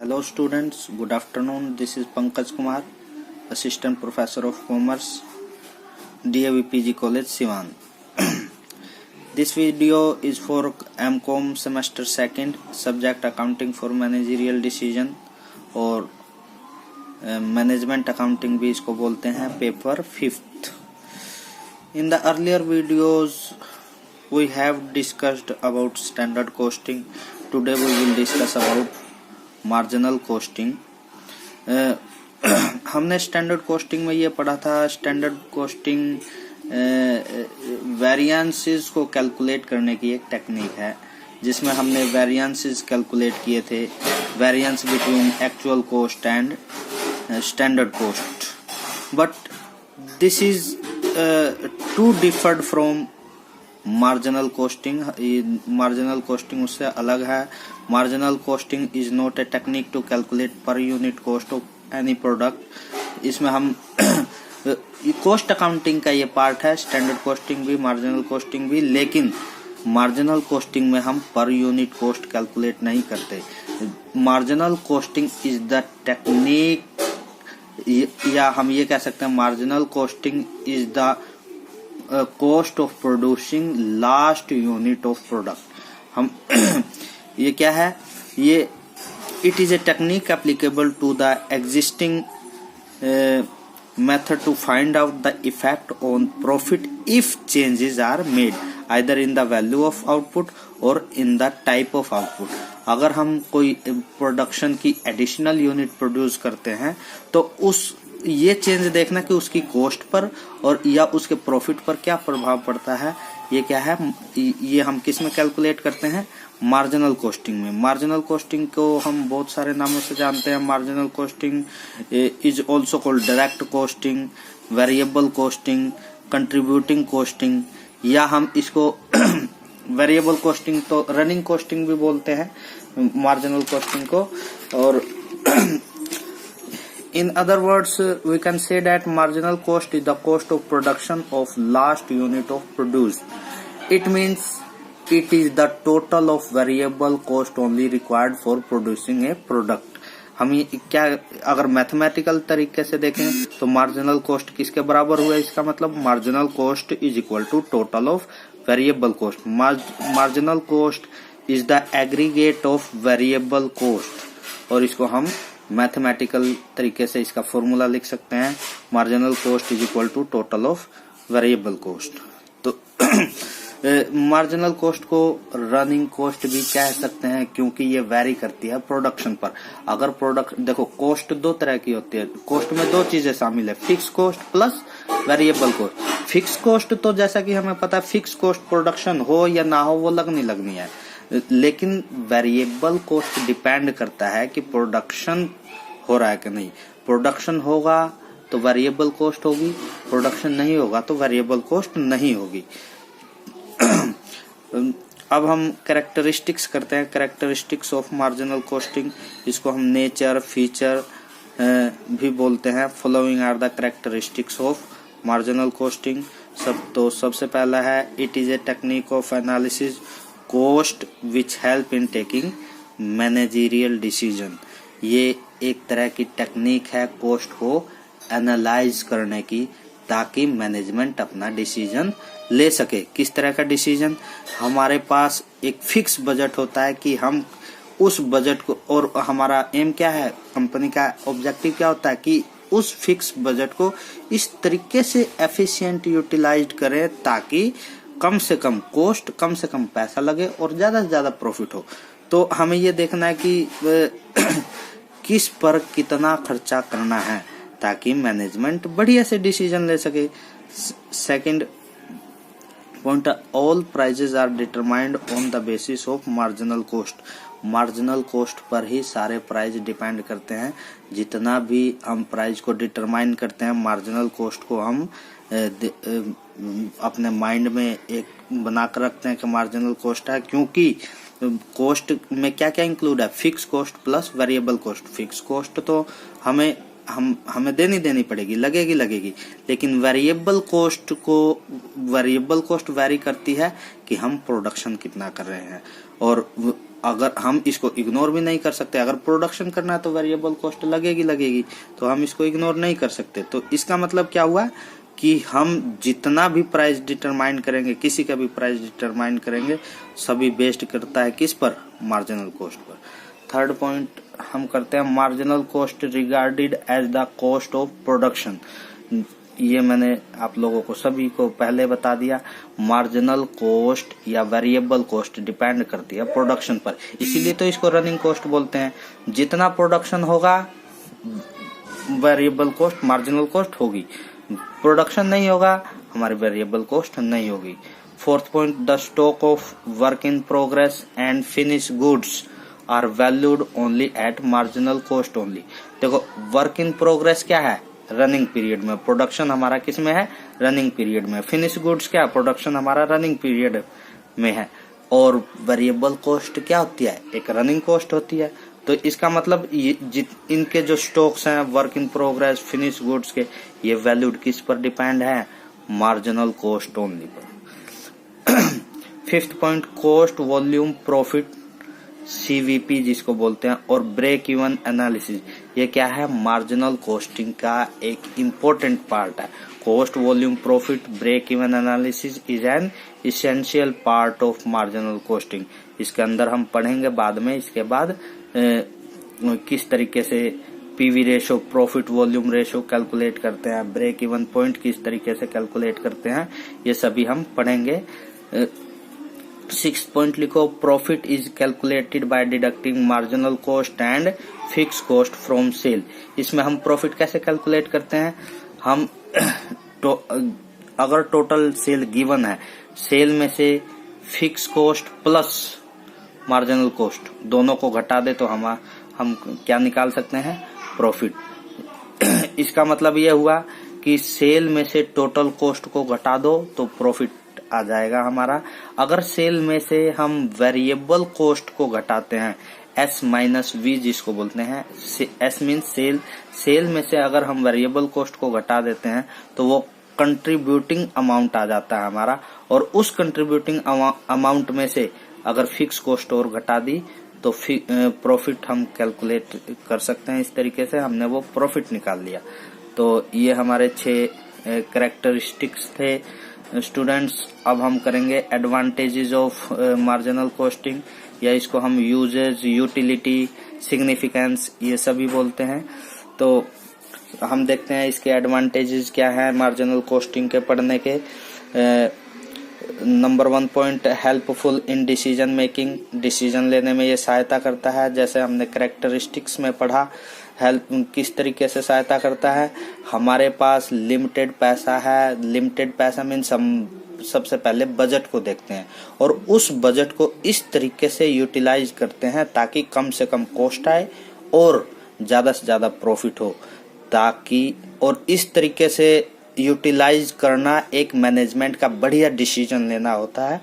Hello students, good afternoon. This is Pankaj Kumar, Assistant Professor of Commerce, DAVPG College, Siwan. This video is for MCOM semester 2nd, subject accounting for managerial decision और management accounting भी इसको बोलते हैं, paper 5th. In the earlier videos, we have discussed about standard costing. Today we will discuss about marginal costing. हमने standard costing में ये पढ़ा था. स्टैंडर्ड कॉस्टिंग वेरिएंसेस को कैलकुलेट करने की एक टेक्निक है जिसमें हमने वेरिएंसेस कैलकुलेट किए थे, variance between actual cost and standard cost. But this is to differed from marginal costing. Marginal costing उससे अलग है. Marginal costing is not a technique to calculate per unit cost of any product. इसमें हम cost accounting का ये part है. Standard costing भी, marginal costing भी, लेकिन मार्जिनल कॉस्टिंग में हम पर यूनिट कॉस्ट कैलकुलेट नहीं करते. Marginal costing is the technique, या हम ये कह सकते हैं marginal costing is the cost of producing last unit of product. हम ये क्या है, ये it is a technique applicable to the existing method to find out the effect on profit if changes are made either in the value of output और in the type of output. अगर हम कोई production की additional unit produce करते हैं तो उस ये चेंज देखना कि उसकी कॉस्ट पर और या उसके प्रॉफिट पर क्या प्रभाव पड़ता है. ये क्या है, ये हम किस में कैलकुलेट करते हैं, मार्जिनल कॉस्टिंग में. मार्जिनल कॉस्टिंग को हम बहुत सारे नामों से जानते हैं. Marginal costing is also called direct costing, variable costing, contributing costing, या हम इसको वेरिएबल कॉस्टिंग तो रनिंग कॉस्टिंग भी बोलते हैं मार्जिनल कॉस्टिंग को. और in other words, we can say that marginal cost is the cost of production of last unit of produce. It means it is the total of variable cost only required for producing a product. हम क्या, अगर mathematical तरीके से देखें तो marginal cost किसके बराबर हुआ, इसका मतलब marginal cost is equal to total of variable cost. Marginal cost is the aggregate of variable cost, और इसको हम मैथमेटिकल तरीके से इसका फॉर्मूला लिख सकते हैं, marginal cost is equal to total of variable cost. तो मार्जिनल कॉस्ट को रनिंग कॉस्ट भी कह सकते हैं क्योंकि ये वेरी करती है प्रोडक्शन पर. अगर प्रोडक्ट देखो, कॉस्ट दो तरह की होती है. कॉस्ट में दो चीजें शामिल है, fix cost plus variable cost. Fix cost तो जैसा कि हमें पता है, फिक्स कॉस्ट प्रोडक्शन हो या ना हो वो लगनी है, लेकिन वेरिएबल कॉस्ट डिपेंड करता है कि प्रोडक्शन हो रहा है कि नहीं. प्रोडक्शन होगा तो वेरिएबल कॉस्ट होगी, प्रोडक्शन नहीं होगा तो वेरिएबल कॉस्ट नहीं होगी. अब हम कैरेक्टरिस्टिक्स करते हैं, कैरेक्टरिस्टिक्स ऑफ मार्जिनल कॉस्टिंग. इसको हम नेचर, फीचर भी बोलते हैं. Following are the characteristics of marginal costing. सबसे पहला है, it is a technique of analysis cost which help in taking managerial decision. ये एक तरह की टेक्निक है कॉस्ट को एनालाइज करने की, ताकि मैनेजमेंट अपना डिसीजन ले सके. किस तरह का डिसीजन, हमारे पास एक फिक्स बजट होता है कि हम उस बजट को, और हमारा एम क्या है, कंपनी का ऑब्जेक्टिव क्या होता है कि उस फिक्स बजट को इस तरीके से एफिशिएंट यूटिलाइज करें ताकि कम से कम कॉस्ट, कम से कम पैसा लगे और ज्यादा से ज्यादा प्रॉफिट हो. तो हमें ये देखना है कि किस पर कितना खर्चा करना है ताकि मैनेजमेंट बढ़िया से डिसीजन ले सके. Second point, all prices are determined on the basis of marginal cost. Marginal cost पर ही सारे प्राइस डिपेंड करते हैं. जितना भी हम प्राइस को डिटरमाइन करते हैं, मार्जिनल कॉस्ट को हम अपने माइंड में एक बनाकर रखते हैं कि मार्जिनल कॉस्ट है, क्योंकि कॉस्ट में क्या क्या इंक्लूड है, fix cost plus variable cost. Fix cost तो हमें देनी पड़ेगी, लगेगी, लेकिन वेरिएबल कॉस्ट वेरी करती है कि हम प्रोडक्शन कितना कर रहे हैं. और अगर हम इसको इग्नोर भी नहीं कर सकते, अगर प्रोडक्शन करना है तो वेरिएबल कॉस्ट लगेगी, तो हम इसको इग्नोर नहीं कर सकते। तो इसका मतलब क्या हुआ कि हम जितना भी प्राइस डिटरमाइन करेंगे, किसी का भी प्राइस डिटरमाइन करेंगे, सभी बेस्ड करता है किस पर, मार्जिनल कॉस्ट पर। थर्ड पॉइंट हम करते हैं marginal cost regarded as the cost of production. ये मैंने आप लोगों को सभी को पहले बता दिया, मार्जिनल कॉस्ट या वेरिएबल कॉस्ट डिपेंड करती है प्रोडक्शन पर, इसीलिए तो इसको रनिंग कॉस्ट बोलते हैं। जितना प्रोडक्शन होगा वेरिएबल कॉस्ट मार्जिनल कॉस्ट होगी, प्रोडक्शन नहीं होगा हमारी वेरिएबल कॉस्ट नहीं होगी। Fourth point, the stock of work in progress and finish goods are valued only at marginal cost only. देखो वर्क इन प्रोग्रेस क्या है, रनिंग पीरियड में, प्रोडक्शन हमारा किस में है, रनिंग पीरियड में। फिनिश गुड्स क्या, प्रोडक्शन हमारा रनिंग पीरियड में है। और वेरिएबल कॉस्ट क्या होती है, एक रनिंग कॉस्ट होती है। तो इसका मतलब इनके जो स्टॉक्स हैं work in progress finish goods के, ये वैल्यूड किस पर डिपेंड है, मार्जिनल कॉस्ट ओनली पर। Fifth point, cost volume profit CVP जिसको बोलते हैं, और ब्रेक इवन एनालिसिस, ये क्या है, मार्जिनल कॉस्टिंग का एक इम्पोर्टेंट पार्ट है। Cost volume profit break even analysis is an essential part of marginal costing. इसके अंदर हम पढ़ेंगे बाद में। इसके बाद किस तरीके से PV ratio, profit volume ratio calculate करते हैं, ब्रेक इवन पॉइंट किस तरीके से कैलकुलेट करते हैं, ये सभी हम पढ़ेंगे। 6 पॉइंट लिखो, profit is calculated by deducting marginal cost and fix cost from sale. इसमें हम प्रॉफिट कैसे कैलकुलेट करते हैं, हम अगर टोटल सेल गिवन है, सेल में से fix cost plus marginal cost दोनों को घटा दे तो हम क्या निकाल सकते हैं, प्रॉफिट। इसका मतलब यह हुआ कि सेल में से टोटल कॉस्ट को घटा दो तो प्रॉफिट आ जाएगा हमारा। अगर सेल में से हम वेरिएबल कॉस्ट को घटाते हैं, S माइनस V जिसको बोलते हैं, S मीन सेल में से अगर हम वेरिएबल कॉस्ट को घटा देते हैं तो वो कंट्रीब्यूटिंग अमाउंट आ जाता है हमारा, और उस कंट्रीब्यूटिंग अमाउंट में से अगर फिक्स कॉस्ट और घटा दी तो प्रॉफिट हम कैलकुलेट कर सकते हैं। इस तरीके से हमने वो प्रॉफिट निकाल लिया। तो ये हमारे 6 कैरेक्टरिस्टिक्स थे स्टूडेंट्स। अब हम करेंगे एडवांटेजेस ऑफ मार्जिनल कॉस्टिंग, या इसको हम यूजेज, यूटिलिटी, सिग्निफिकेंस ये सभी बोलते हैं। तो हम देखते हैं इसके एडवांटेजेस क्या है मार्जिनल कॉस्टिंग के पढ़ने के। Number 1 point, helpful in decision making, decision लेने में ये सहायता करता है। जैसे हमने कैरेक्टरिस्टिक्स में पढ़ा, हेल्प किस तरीके से सहायता करता है, हमारे पास लिमिटेड पैसा है, लिमिटेड पैसा मीन्स हम सबसे पहले बजट को देखते हैं और उस बजट को इस तरीके से यूटिलाइज करते हैं ताकि कम से कम कॉस्ट आए और ज्यादा से ज्यादा प्रॉफिट हो, ताकि, और इस तरीके से यूटिलाइज करना एक मैनेजमेंट का बढ़िया डिसीजन लेना होता है,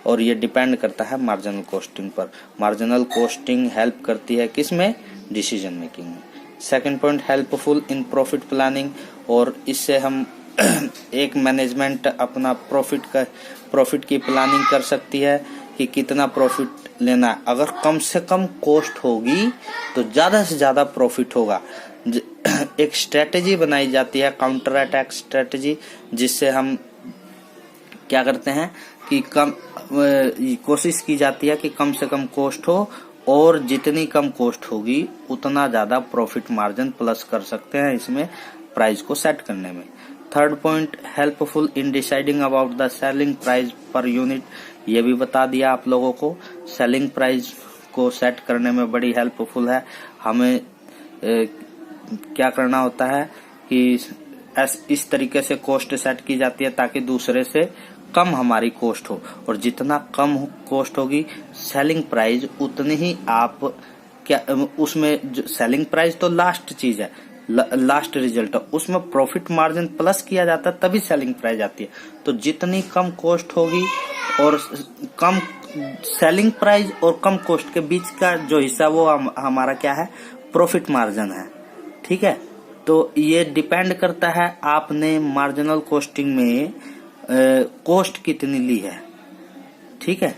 और ये डिपेंड करता है मार्जिनल कॉस्टिंग पर। मार्जिनल कॉस्टिंग हेल्प करती है किसमें, डिसीजन मेकिंग में। Second point, helpful in profit planning, और इससे हम एक मैनेजमेंट अपना प्रॉफिट की प्लानिंग कर सकती है कि कितना प्रॉफिट लेना है। अगर कम से कम कॉस्ट होगी तो ज्यादा से ज्यादा प्रॉफिट होगा। एक स्ट्रेटेजी बनाई जाती है, काउंटर अटैक स्ट्रेटेजी, जिससे हम क्या करते हैं कि कोशिश की जाती है कि कम से कम कॉस्ट हो, और जितनी कम कॉस्ट होगी उतना ज्यादा प्रॉफिट मार्जिन प्लस कर सकते हैं इसमें प्राइस को सेट करने में। Third point, helpful in deciding about the selling price per unit, ये भी बता दिया आप लोगों को, सेलिंग प्राइस को सेट करने में बड़ी हेल्पफुल है। हमें क्या करना होता है कि इस तरीके से कॉस्ट सेट की जाती है ताकि दूसरे से कम हमारी कॉस्ट हो, और जितना कम कॉस्ट होगी सेलिंग प्राइस उतनी ही आप क्या उसमें सेलिंग प्राइस तो लास्ट चीज है, लास्ट रिजल्ट है, उसमें प्रॉफिट मार्जिन प्लस किया जाता है तभी सेलिंग प्राइस आती है। तो जितनी कम कॉस्ट होगी और कम सेलिंग प्राइस और कम कॉस्ट के बीच का जो हिस्सा वो हमारा क्या है, प्रॉफिट मार्जिन है। ठीक है, तो ये डिपेंड करता है आपने मार्जिनल कॉस्टिंग में कॉस्ट कितनी ली है। ठीक है,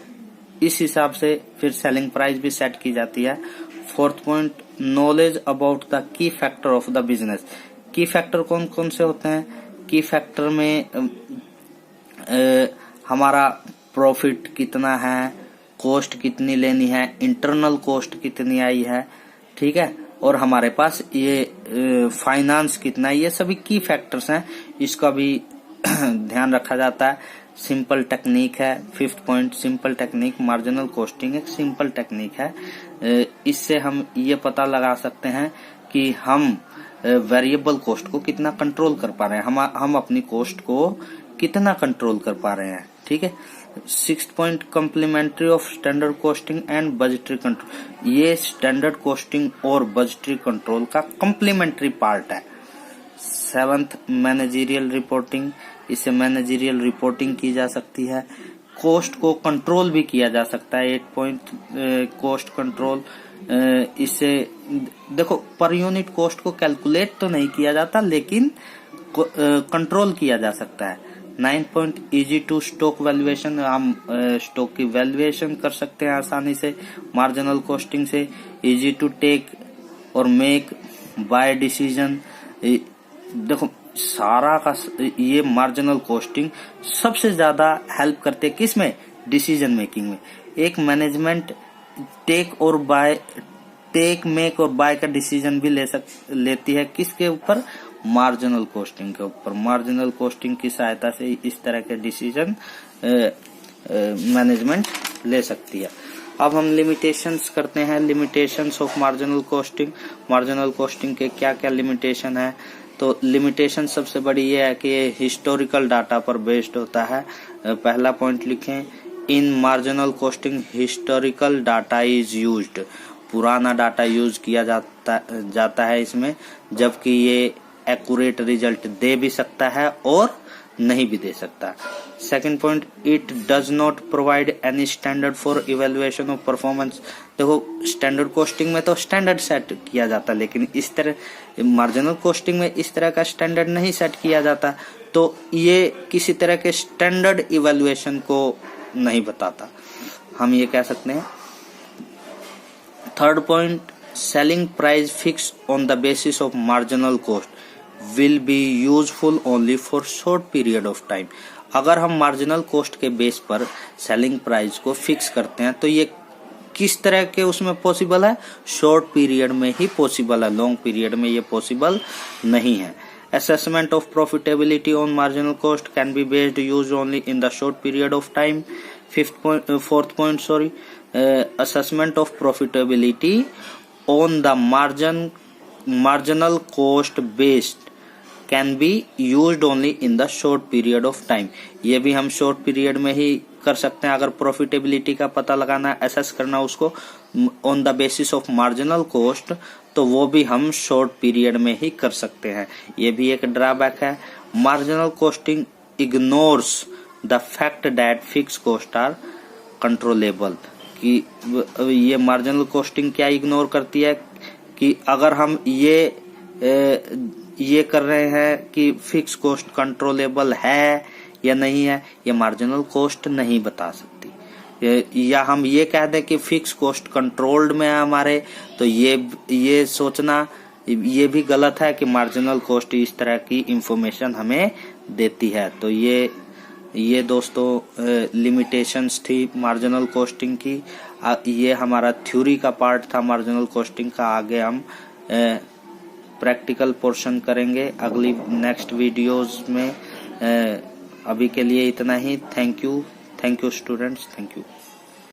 इस हिसाब से फिर सेलिंग प्राइस भी सेट की जाती है। Fourth point, knowledge about the key factor of the business. की फैक्टर कौन कौन से होते हैं? की फैक्टर में हमारा प्रॉफिट कितना है, कॉस्ट कितनी लेनी है, इंटरनल कॉस्ट कितनी आई है, ठीक है, और हमारे पास ये फाइनेंस कितना है, ये सभी की फैक्टर्स हैं, इसका भी ध्यान रखा जाता है। सिंपल टेक्निक है। Fifth point, simple technique. Marginal costing एक सिंपल टेक्निक है। इससे हम ये पता लगा सकते हैं कि हम वेरिएबल कॉस्ट को कितना कंट्रोल कर पा रहे हैं, हम अपनी कॉस्ट को कितना कंट्रोल कर पा रहे हैं, ठीक है। Sixth point, complementary of standard costing and budgetary control. ये स्टैंडर्ड कॉस्टिंग और बजटरी कंट्रोल का कम्प्लीमेंट्री पार्ट है। Seventh, managerial reporting. इससे मैनेजरियल रिपोर्टिंग की जा सकती है, कॉस्ट को कंट्रोल भी किया जा सकता है। 8 पॉइंट, कॉस्ट कंट्रोल। इससे देखो पर यूनिट कॉस्ट को कैलकुलेट तो नहीं किया जाता, लेकिन कंट्रोल किया जा सकता है। 9 point, easy to stock valuation. हम स्टॉक की वैल्यूएशन कर सकते हैं आसानी से मार्जिनल कॉस्टिंग से। इजी टू टेक और मेक बाय डिसीजन। देखो सारा का ये मार्जिनल कॉस्टिंग सबसे ज्यादा हेल्प करते हैं किसमें? डिसीजन मेकिंग में। एक मैनेजमेंट टेक और बाय, टेक, मेक और बाय का डिसीजन भी लेती है किसके ऊपर? मार्जिनल कॉस्टिंग के ऊपर। मार्जिनल कॉस्टिंग की सहायता से इस तरह के डिसीजन मैनेजमेंट ले सकती है। अब हम लिमिटेशंस करते हैं। Limitations of marginal costing. Marginal costing के क्या क्या लिमिटेशन है? तो लिमिटेशन सबसे बड़ी ये है कि ये हिस्टोरिकल डाटा पर बेस्ड होता है। पहला पॉइंट लिखें, इन marginal costing historical data is used. पुराना डाटा यूज किया जाता है इसमें, जबकि ये एक्यूरेट रिजल्ट दे भी सकता है और नहीं भी दे सकता। Second point, it does not provide any standard for evaluation of performance. देखो स्टैंडर्ड कॉस्टिंग में तो स्टैंडर्ड सेट किया जाता, लेकिन इस तरह मार्जिनल कॉस्टिंग में इस तरह का स्टैंडर्ड नहीं सेट किया जाता, तो ये किसी तरह के स्टैंडर्ड इवेल्युएशन को नहीं बताता, हम ये कह सकते हैं। Third point, selling price fix on the basis of marginal cost will be useful only for short period of time. अगर हम मार्जिनल कॉस्ट के बेस पर सेलिंग प्राइस को फिक्स करते हैं तो ये किस तरह के उसमें पॉसिबल है? शॉर्ट पीरियड में ही पॉसिबल है, लॉन्ग पीरियड में ये पॉसिबल नहीं है। Assessment of profitability on marginal cost can be based used only in the short period of time. Fourth point, assessment of profitability on the marginal cost based can be used only in the short period of time. ये भी हम short period में ही कर सकते हैं। अगर profitability का पता लगाना, assess करना उसको on the basis of marginal cost, तो वो भी हम शॉर्ट पीरियड में ही कर सकते हैं। ये भी एक ड्रॉबैक है। Marginal costing ignores the fact that fix cost are controllable. कि ये मार्जिनल कॉस्टिंग क्या इग्नोर करती है कि अगर हम ये कर रहे हैं कि फिक्स कॉस्ट कंट्रोलेबल है या नहीं है, ये मार्जिनल कॉस्ट नहीं बता सकती। या हम ये कह दें कि फिक्स कॉस्ट कंट्रोल्ड में है हमारे, तो ये सोचना ये भी गलत है कि मार्जिनल कॉस्ट इस तरह की इंफॉर्मेशन हमें देती है। तो ये दोस्तों लिमिटेशंस थी मार्जिनल कॉस्टिंग की। ये हमारा थ्योरी का पार्ट था मार्जिनल कॉस्टिंग का। आगे हम प्रैक्टिकल पोर्शन करेंगे अगली नेक्स्ट वीडियोस में। अभी के लिए इतना ही। Thank you students, thank you.